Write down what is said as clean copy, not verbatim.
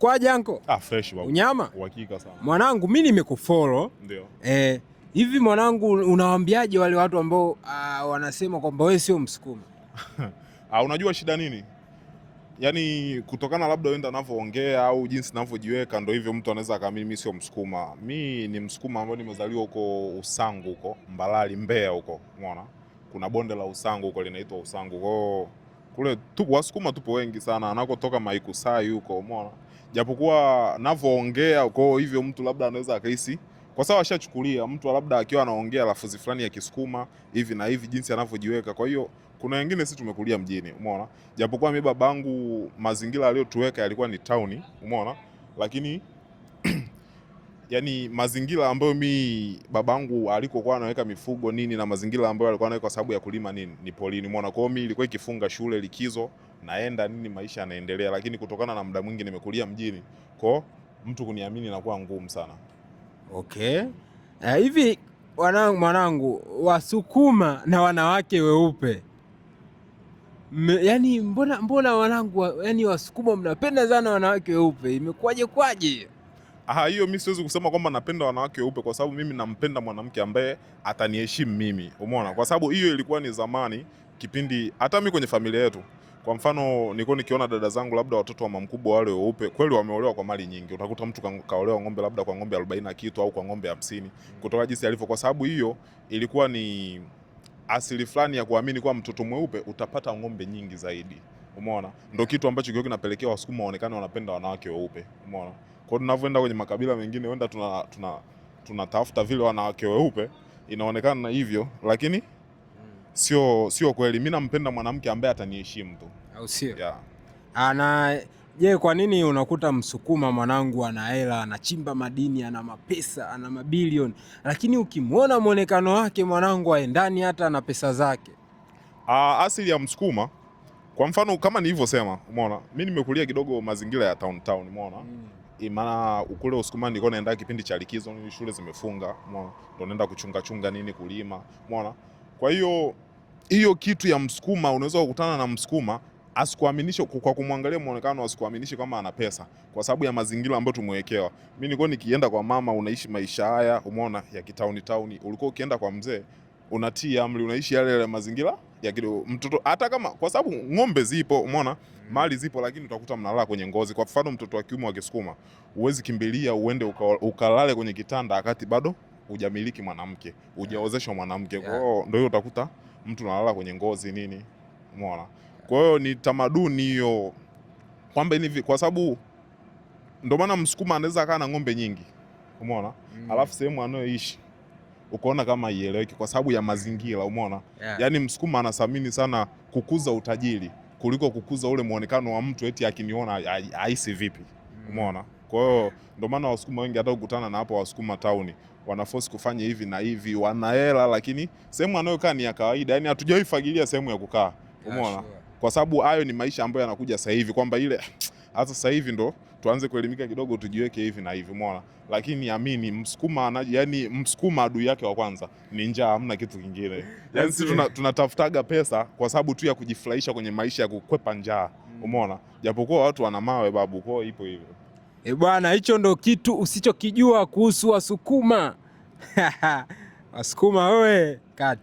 Kwa janko? Fresh babu. Unyama? Uhakika sana. Mwanangu mimi nimekufollow. Ndio. Hivi mwanangu unawaambiaje wale watu ambao wanasema kwamba wewe sio Msukuma? Unajua shida nini? Yaani kutokana labda wenda ninavyoongea au jinsi ninavyojiweka ndio hivyo mtu anaweza akaamini mimi sio Msukuma. Mimi ni Msukuma ambaye nimezaliwa huko Usangu huko, Mbalali, Mbeya huko. Umeona? Kuna bonde la Usangu huko linaitwa Usangu. Kwa kule tupo Wasukuma tupo wengi sana anakotoka Maikusai huko, umeona? Japokuwa ninavyoongea kwa hivyo mtu labda anaweza akahisi kwa sababu ashachukulia mtu labda akiwa anaongea lafudhi fulani ya Kisukuma hivi na hivi jinsi anavyojiweka. Kwa hiyo kuna wengine sisi tumekulia mjini, umeona? Japokuwa mimi babangu mazingira aliyotuweka yalikuwa ni town, umeona? Lakini yani mazingira ambayo babangu alikokuwa anaweka mifugo nini na mazingira ambayo alikuwa anaweka kwa sababu ya kulima nini ni polini, umeona? Kwa hiyo mimi ilikuwa ikifunga shule likizo naenda nini maisha yanaendelea, lakini kutokana na muda mwingi nimekulia mjini, kwa mtu kuniamini inakuwa ngumu sana. Okay. Hivi mwanangu Wasukuma na wanawake weupe yani mbona wanangu yani Wasukuma mnapenda sana wanawake weupe, imekuwaje kwaje? Hiyo mimi siwezi kusema kwamba napenda wanawake weupe kwa sababu mimi nampenda mwanamke ambaye ataniheshimu mimi, umeona? Kwa sababu hiyo ilikuwa ni zamani kipindi hata mimi kwenye familia yetu. Kwa mfano nilikuwa nikiona dada zangu labda watoto wa mkubwa wale weupe kweli wameolewa kwa mali nyingi. Utakuta mtu kaolewa ng'ombe labda kwa ng'ombe 40 na kitu au kwa ng'ombe 50 kutoka jinsi alivyo, kwa sababu hiyo ilikuwa ni asili fulani ya kuamini kwa mtoto mweupe utapata ng'ombe nyingi zaidi, umeona? Ndio kitu ambacho kilikuwa kinapelekea Wasukuma waonekane wanapenda wanawake weupe, umeona? Kwa tunavyoenda kwenye makabila mengine wenda tunatafuta vile wanawake weupe inaonekana hivyo, lakini sio kweli. Mimi nampenda mwanamke ambaye ataniheshimu tu, au sio? Yeah. Je, kwa nini unakuta Msukuma mwanangu ana hela, anachimba madini, ana mapesa, ana mabilioni, lakini ukimwona muonekano wake mwanangu haendani hata na pesa zake? Asili ya Msukuma kwa mfano kama nilivyosema, umeona? Mimi nimekulia kidogo mazingira ya town, umeona? Maana ukule Usukuma nilikuwa naenda kipindi cha likizo, shule zimefunga, umeona? Ndio naenda kuchunga nini kulima, umeona? Kwa hiyo kitu ya Msukuma unaweza kukutana na Msukuma asikuaminishe kwa kumwangalia muonekano, asikuaminishe kama ana pesa kwa sababu ya mazingira ambayo tumewekewa. Mimi nilikuwa nikienda kwa mama unaishi maisha haya, umeona, ya kitauni. Ulikuwa ukienda kwa mzee unatii amri, unaishi yale mazingira ya kidogo mtoto, hata kama kwa sababu ng'ombe zipo, umeona, mali zipo, lakini utakuta mnalala kwenye ngozi. Kwa mfano mtoto wa kiume wa Kisukuma uwezi kimbilia uende ukalale kwenye kitanda wakati bado hujamiliki mwanamke, hujaozeshwa mwanamke. Kwa hiyo ndio hiyo utakuta mtu analala kwenye ngozi nini, umeona? Kwa hiyo ni tamaduni hiyo kwamba hivi, kwa sababu ndio maana Msukuma anaweza kaa na ng'ombe nyingi, umeona? Alafu sehemu anayoishi ukaona kama ieleweki kwa sababu ya mazingira, umeona? Yaani Msukuma anathamini sana kukuza utajiri kuliko kukuza ule muonekano wa mtu eti akiniona haisi vipi, umeona? Kwa hiyo ndio maana Wasukuma wengi hata ukutana na hapo Wasukuma town wanaforce kufanya hivi na hivi, wana hela lakini sehemu anayokaa ni ya kawaida, yani hatujawahi fagilia sehemu ya kukaa, umeona? Kwa sababu hayo ni maisha ambayo yanakuja sasa hivi kwamba ile hata sasa hivi ndo tuanze kuelimika kidogo tujiweke hivi na hivi, umeona? Lakini amini Msukuma yani Msukuma adui yake wa kwanza ni njaa, hamna kitu kingine. Yani sisi tunatafutaga pesa kwa sababu tu ya kujifurahisha kwenye maisha ya kukwepa njaa, umeona? Japokuwa watu wana mawe babu, kwa ipo hivyo. Bwana, hicho ndo kitu usichokijua kuhusu Wasukuma. Wasukuma wewe kati